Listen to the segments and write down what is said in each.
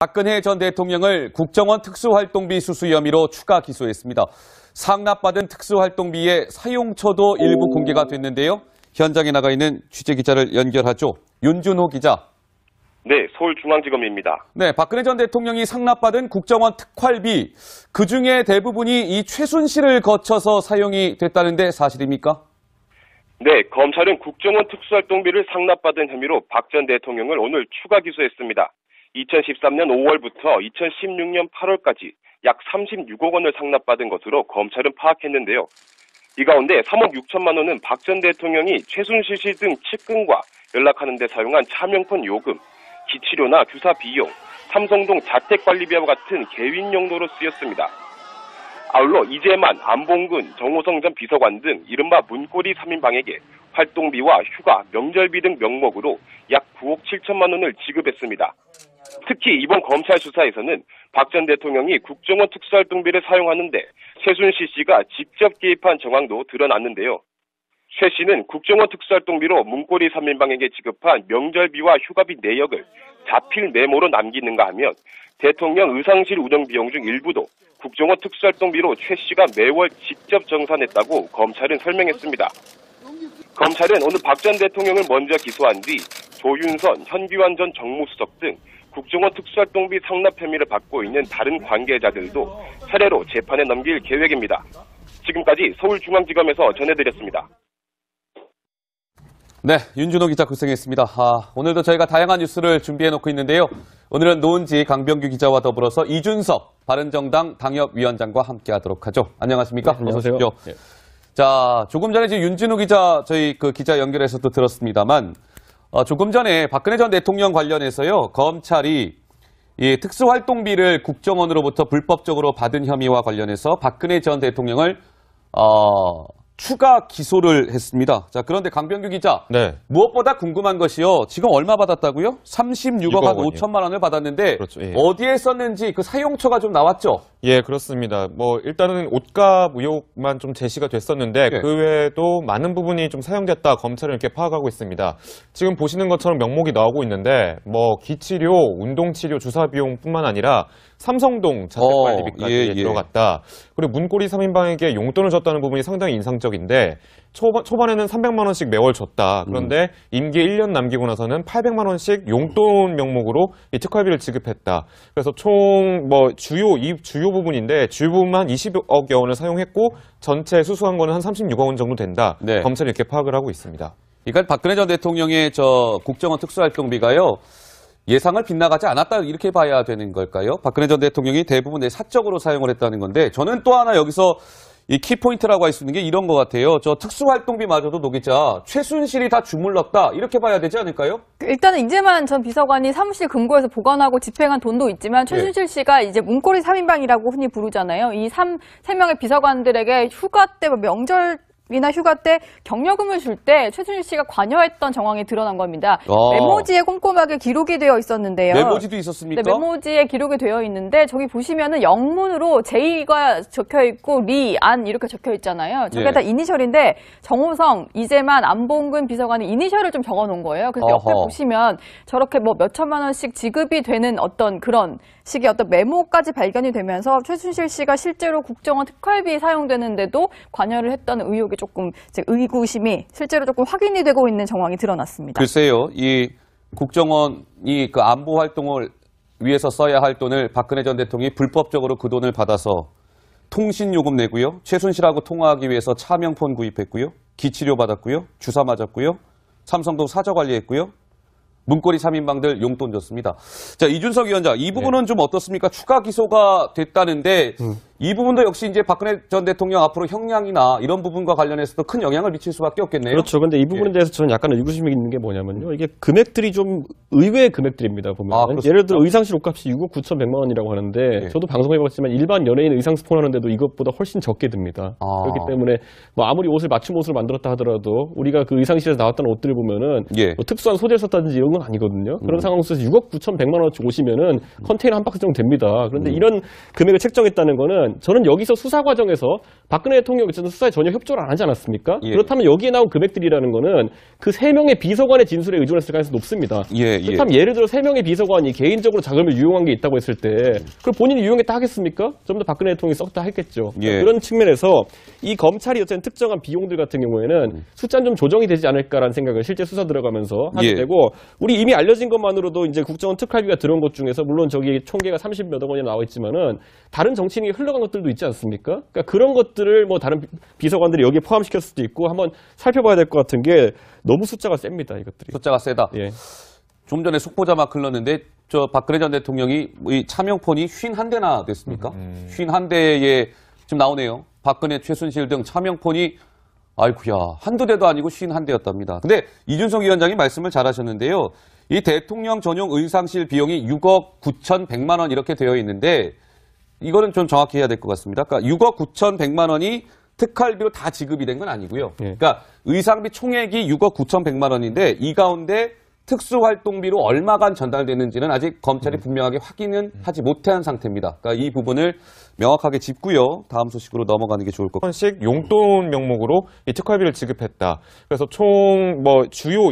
박근혜 전 대통령을 국정원 특수활동비 수수 혐의로 추가 기소했습니다. 상납받은 특수활동비의 사용처도 일부 공개가 됐는데요. 현장에 나가 있는 취재기자를 연결하죠. 윤준호 기자. 네, 서울중앙지검입니다. 네, 박근혜 전 대통령이 상납받은 국정원 특활비, 그중에 대부분이 이 최순실을 거쳐서 사용이 됐다는데 사실입니까? 네, 검찰은 국정원 특수활동비를 상납받은 혐의로 박 전 대통령을 오늘 추가 기소했습니다. 2013년 5월부터 2016년 8월까지 약 36억 원을 상납받은 것으로 검찰은 파악했는데요. 이 가운데 3억 6천만 원은 박 전 대통령이 최순실 씨 등 측근과 연락하는 데 사용한 차명폰 요금, 기치료나 주사 비용, 삼성동 자택관리비와 같은 개인 용도로 쓰였습니다. 아울러 이재만, 안봉근, 정호성 전 비서관 등 이른바 문고리 3인방에게 활동비와 휴가, 명절비 등 명목으로 약 9억 7천만 원을 지급했습니다. 특히 이번 검찰 수사에서는 박 전 대통령이 국정원 특수활동비를 사용하는데 최순실 씨가 직접 개입한 정황도 드러났는데요. 최 씨는 국정원 특수활동비로 문고리 3인방에게 지급한 명절비와 휴가비 내역을 자필 메모로 남기는가 하면 대통령 의상실 운영 비용 중 일부도 국정원 특수활동비로 최 씨가 매월 직접 정산했다고 검찰은 설명했습니다. 검찰은 오늘 박 전 대통령을 먼저 기소한 뒤 조윤선, 현기환 전 정무수석 등 국정원 특수활동비 상납 혐의를 받고 있는 다른 관계자들도 차례로 재판에 넘길 계획입니다. 지금까지 서울중앙지검에서 전해드렸습니다. 네, 윤준호 기자 고생했습니다. 오늘도 저희가 다양한 뉴스를 준비해놓고 있는데요. 오늘은 노은지, 강병규 기자와 더불어서 이준석 바른정당 당협위원장과 함께하도록 하죠. 안녕하십니까? 네, 안녕하세요. 어서 오십시오. 네. 자, 조금 전에 지금 윤준호 기자 저희 기자 연결해서 또 들었습니다만 조금 전에 박근혜 전 대통령 관련해서요. 검찰이 이 특수활동비를 국정원으로부터 불법적으로 받은 혐의와 관련해서 박근혜 전 대통령을 추가 기소를 했습니다. 자, 그런데 강병규 기자, 네. 무엇보다 궁금한 것이요. 지금 얼마 받았다고요? 36억 한 5천만 원을 받았는데 그렇죠, 예. 어디에 썼는지 그 사용처가 좀 나왔죠? 예, 그렇습니다. 일단은 옷값 의혹만 좀 제시가 됐었는데 예. 그 외에도 많은 부분이 좀 사용됐다 검찰은 이렇게 파악하고 있습니다. 지금 보시는 것처럼 명목이 나오고 있는데 기치료, 운동치료, 주사비용뿐만 아니라 삼성동 자택관리비까지 들어갔다. 그리고 문고리 3인방에게 용돈을 줬다는 부분이 상당히 인상적인데 초반에는 300만 원씩 매월 줬다. 그런데 임기 1년 남기고 나서는 800만 원씩 용돈 명목으로 이 특활비를 지급했다. 그래서 총 주요 부분인데 주요 부분만 20억여 원을 사용했고 전체 수수한 거는 한 36억 원 정도 된다. 네. 검찰이 이렇게 파악을 하고 있습니다. 그러니까 박근혜 전 대통령의 국정원 특수활동비가요. 예상을 빗나가지 않았다 이렇게 봐야 되는 걸까요? 박근혜 전 대통령이 대부분 사적으로 사용을 했다는 건데 저는 또 하나 여기서 이 키포인트라고 할 수 있는 게 이런 것 같아요. 저 특수활동비마저도 노기자 최순실이 다 주물렀다 이렇게 봐야 되지 않을까요? 일단은 이재만 전 비서관이 사무실 금고에서 보관하고 집행한 돈도 있지만 최순실 씨가 이제 문고리 3인방이라고 흔히 부르잖아요. 이 3명의 비서관들에게 휴가 때 명절이나 휴가 때 경력금을 줄 때 최순실 씨가 관여했던 정황이 드러난 겁니다. 메모지에 꼼꼼하게 기록이 되어 있었는데요. 메모지도 있었습니까? 네, 메모지에 기록이 되어 있는데 저기 보시면은 영문으로 J가 적혀 있고 리, 안 이렇게 적혀 있잖아요. 저게 다 이니셜인데 정호성, 이재만, 안봉근 비서관이 이니셜을 좀 적어 놓은 거예요. 그래서 옆에 보시면 저렇게 몇 천만 원씩 지급이 되는 어떤 그런 식의 어떤 메모까지 발견이 되면서 최순실 씨가 실제로 국정원 특활비 사용되는데도 관여를 했다는 의혹이 조금 의구심이 실제로 조금 확인이 되고 있는 정황이 드러났습니다. 글쎄요, 이 국정원이 그 안보 활동을 위해서 써야 할 돈을 박근혜 전 대통령이 불법적으로 그 돈을 받아서 통신 요금 내고요, 최순실하고 통화하기 위해서 차명폰 구입했고요, 기치료 받았고요, 주사 맞았고요, 삼성동 사저 관리했고요. 문고리 3인방들 용돈 줬습니다. 자, 이준석 위원장, 이 부분은 좀 어떻습니까? 추가 기소가 됐다는데 이 부분도 역시 이제 박근혜 전 대통령 앞으로 형량이나 이런 부분과 관련해서도 큰 영향을 미칠 수밖에 없겠네요. 그렇죠. 근데 이 부분에 대해서 저는 약간 의구심이 있는 게 뭐냐면요. 이게 금액들이 좀 의외의 금액들입니다. 보면 예를 들어 의상실 옷값이 6억 9,100만 원이라고 하는데 저도 방송해봤지만 일반 연예인 의상 스폰하는데도 이것보다 훨씬 적게 듭니다. 그렇기 때문에 아무리 옷을 맞춤 옷을 만들었다 하더라도 우리가 그 의상실에서 나왔던 옷들을 보면은 특수한 소재를 썼다든지 이런 건 아니거든요. 그런 상황 속에서 6억 9,100만 원어치 오시면은 컨테이너 한 박스 정도 됩니다. 그런데 이런 금액을 책정했다는 거는 뭐냐면은 저는 여기서 수사 과정에서 박근혜 대통령이 수사에 전혀 협조를 안 하지 않았습니까? 예. 그렇다면 여기에 나온 금액들이라는 거는 그 3명의 비서관의 진술에 의존했을 가능성이 높습니다. 그렇다면 예를 들어 3명의 비서관이 개인적으로 자금을 유용한 게 있다고 했을 때 그걸 본인이 유용했다 하겠습니까? 좀 더 박근혜 대통령이 썼다 했겠죠. 그런 측면에서 이 검찰이 어쨌든 특정한 비용들 같은 경우에는 숫자는 좀 조정이 되지 않을까라는 생각을 실제 수사 들어가면서 하게 되고 우리 이미 알려진 것만으로도 이제 국정원 특활비가 들어온 것 중에서 물론 저기 총계가 30몇억 원이 나와 있지만은 다른 정치인에게 흘러간 것들도 있지 않습니까? 그러니까 그런 것들을 뭐 다른 비서관들이 여기에 포함시켰을 수도 있고 한번 살펴봐야 될 것 같은 게 너무 숫자가 셉니다, 이것들이. 숫자가 세다. 예. 좀 전에 속보자 막 흘렀는데 저 박근혜 전 대통령이 이 차명폰이 51대나 됐습니까? 51대에 지금 나오네요. 박근혜, 최순실 등 차명폰이 아이쿠야 한두 대도 아니고 51대였답니다. 근데 이준석 위원장이 말씀을 잘하셨는데요. 이 대통령 전용 의상실 비용이 6억 9,100만 원 이렇게 되어 있는데 이거는 좀 정확히 해야 될 것 같습니다. 그러니까 6억 9,100만 원이 특활비로 다 지급이 된 건 아니고요. 그러니까 의상비 총액이 6억 9,100만 원인데 이 가운데 특수활동비로 얼마간 전달됐는지는 아직 검찰이 분명하게 확인은 하지 못한 상태입니다. 그러니까 이 부분을 명확하게 짚고요. 다음 소식으로 넘어가는 게 좋을 것 같습니다. 원씩 용돈 명목으로 이 특활비를 지급했다. 그래서 총 뭐 주요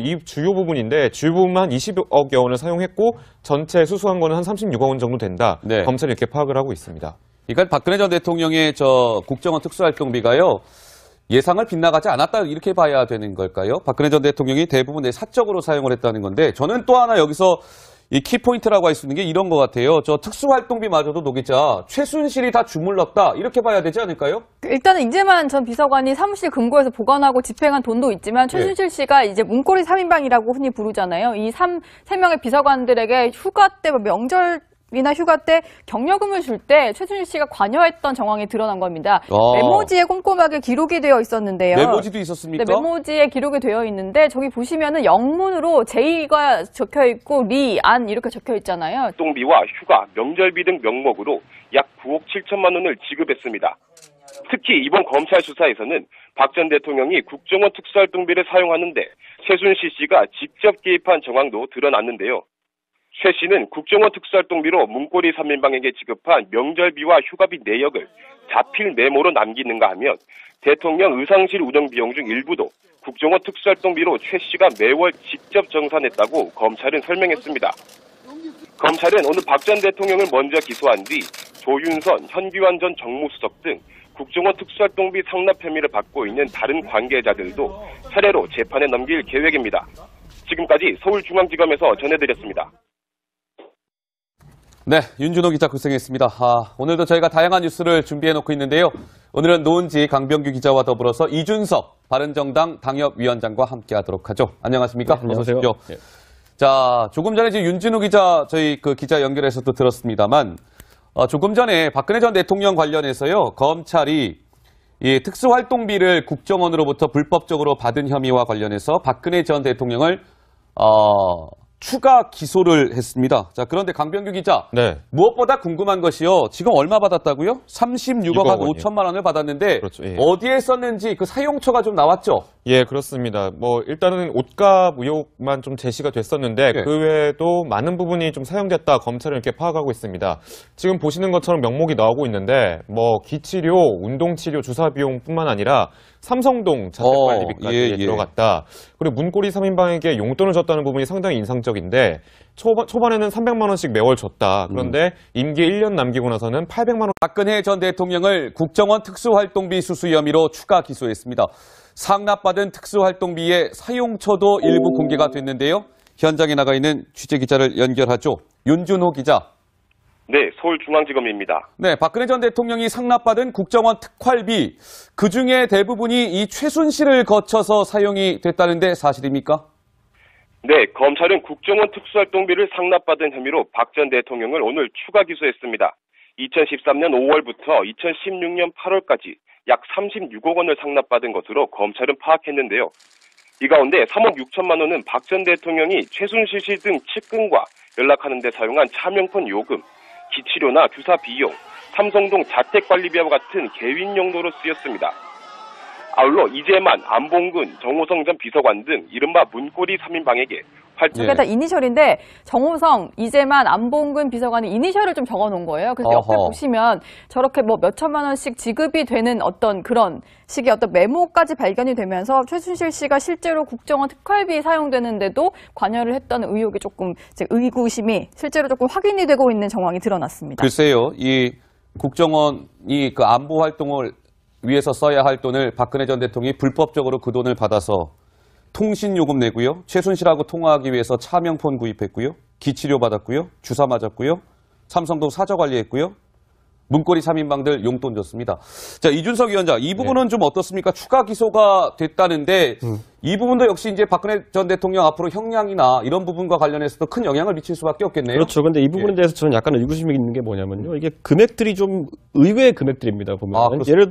부분인데 주요 부분만 20억여 원을 사용했고 전체 수수한 거는 한 36억 원 정도 된다. 네. 검찰이 이렇게 파악을 하고 있습니다. 그러니까 박근혜 전 대통령의 저 국정원 특수활동비가요. 예상을 빗나가지 않았다 이렇게 봐야 되는 걸까요? 박근혜 전 대통령이 대부분 사적으로 사용을 했다는 건데 저는 또 하나 여기서 이 키포인트라고 할 수 있는 게 이런 것 같아요. 저 특수활동비마저도 노기자 최순실이 다 주물렀다 이렇게 봐야 되지 않을까요? 일단은 이재만 전 비서관이 사무실 금고에서 보관하고 집행한 돈도 있지만 최순실 씨가 이제 문고리 3인방이라고 흔히 부르잖아요. 이 3명의 비서관들에게 휴가 때 명절이나 휴가 때 경력금을 줄 때 최순실 씨가 관여했던 정황이 드러난 겁니다. 메모지에 꼼꼼하게 기록이 되어 있었는데요. 메모지도 있었습니까? 네, 메모지에 기록이 되어 있는데 저기 보시면은 영문으로 제이가 적혀 있고 리, 안 이렇게 적혀 있잖아요. 활동비와 휴가, 명절비 등 명목으로 약 9억 7천만 원을 지급했습니다. 특히 이번 검찰 수사에서는 박 전 대통령이 국정원 특수활동비를 사용하는데 최순실 씨가 직접 개입한 정황도 드러났는데요. 최 씨는 국정원 특수활동비로 문고리 3인방에게 지급한 명절비와 휴가비 내역을 자필 메모로 남기는가 하면 대통령 의상실 운영 비용 중 일부도 국정원 특수활동비로 최 씨가 매월 직접 정산했다고 검찰은 설명했습니다. 검찰은 오늘 박 전 대통령을 먼저 기소한 뒤 조윤선, 현기환 전 정무수석 등 국정원 특수활동비 상납 혐의를 받고 있는 다른 관계자들도 차례로 재판에 넘길 계획입니다. 지금까지 서울중앙지검에서 전해드렸습니다. 네, 윤준호 기자 고생했습니다. 오늘도 저희가 다양한 뉴스를 준비해놓고 있는데요. 오늘은 노은지, 강병규 기자와 더불어서 이준석 바른정당 당협위원장과 함께하도록 하죠. 안녕하십니까? 네, 안녕하세요. 어서 오십시오. 자, 조금 전에 지금 윤준호 기자 저희 그 기자 연결해서도 들었습니다만 조금 전에 박근혜 전 대통령 관련해서요. 검찰이 이 특수활동비를 국정원으로부터 불법적으로 받은 혐의와 관련해서 박근혜 전 대통령을 추가 기소를 했습니다. 자, 그런데 강병규 기자, 네. 무엇보다 궁금한 것이요. 지금 얼마 받았다고요? 36억 한 5천만 원을 받았는데 그렇죠, 예. 어디에 썼는지 그 사용처가 좀 나왔죠? 예, 그렇습니다. 뭐 일단은 옷값 의혹만 좀 제시가 됐었는데 예. 그 외에도 많은 부분이 좀 사용됐다 검찰은 이렇게 파악하고 있습니다. 지금 보시는 것처럼 명목이 나오고 있는데 뭐 기치료, 운동치료 주사 비용뿐만 아니라 삼성동 자택관리비까지 들어갔다. 그리고 문고리 3인방에게 용돈을 줬다는 부분이 상당히 인상적인데 초반에는 300만 원씩 매월 줬다. 그런데 임기 1년 남기고 나서는 800만 원. 박근혜 전 대통령을 국정원 특수활동비 수수 혐의로 추가 기소했습니다. 상납받은 특수활동비의 사용처도 일부 공개가 됐는데요. 현장에 나가 있는 취재기자를 연결하죠. 윤준호 기자. 네, 서울중앙지검입니다. 네, 박근혜 전 대통령이 상납받은 국정원 특활비, 그중에 대부분이 이 최순실을 거쳐서 사용이 됐다는데 사실입니까? 네, 검찰은 국정원 특수활동비를 상납받은 혐의로 박 전 대통령을 오늘 추가 기소했습니다. 2013년 5월부터 2016년 8월까지 약 36억 원을 상납받은 것으로 검찰은 파악했는데요. 이 가운데 3억 6천만 원은 박 전 대통령이 최순실 씨 등 측근과 연락하는 데 사용한 차명폰 요금, 기치료나 주사 비용, 삼성동 자택관리비와 같은 개인 용도로 쓰였습니다. 아울러 이재만, 안봉근, 정호성 전 비서관 등 이른바 문고리 3인방에게 저게 다 이니셜인데 정호성, 이재만, 안봉근 비서관이 이니셜을 좀 적어놓은 거예요. 그래서 옆에 보시면 저렇게 뭐 몇천만 원씩 지급이 되는 어떤 그런 식의 어떤 메모까지 발견이 되면서 최순실 씨가 실제로 국정원 특활비에 사용되는데도 관여를 했다는 의혹이 조금 의구심이 실제로 조금 확인이 되고 있는 정황이 드러났습니다. 글쎄요, 이 국정원이 그 안보 활동을 위해서 써야 할 돈을 박근혜 전 대통령이 불법적으로 그 돈을 받아서 통신 요금 내고요. 최순실하고 통화하기 위해서 차명폰 구입했고요. 기치료 받았고요. 주사 맞았고요. 삼성동 사저 관리했고요. 문고리 3인방들 용돈 줬습니다. 자, 이준석 위원장, 이 부분은 좀 어떻습니까? 추가 기소가 됐다는데 이 부분도 역시 이제 박근혜 전 대통령 앞으로 형량이나 이런 부분과 관련해서도 큰 영향을 미칠 수밖에 없겠네요. 그렇죠. 근데 이 부분에 대해서 저는 약간 의구심이 있는 게 뭐냐면요. 이게 금액들이 좀 의외의 금액들입니다. 보면 예를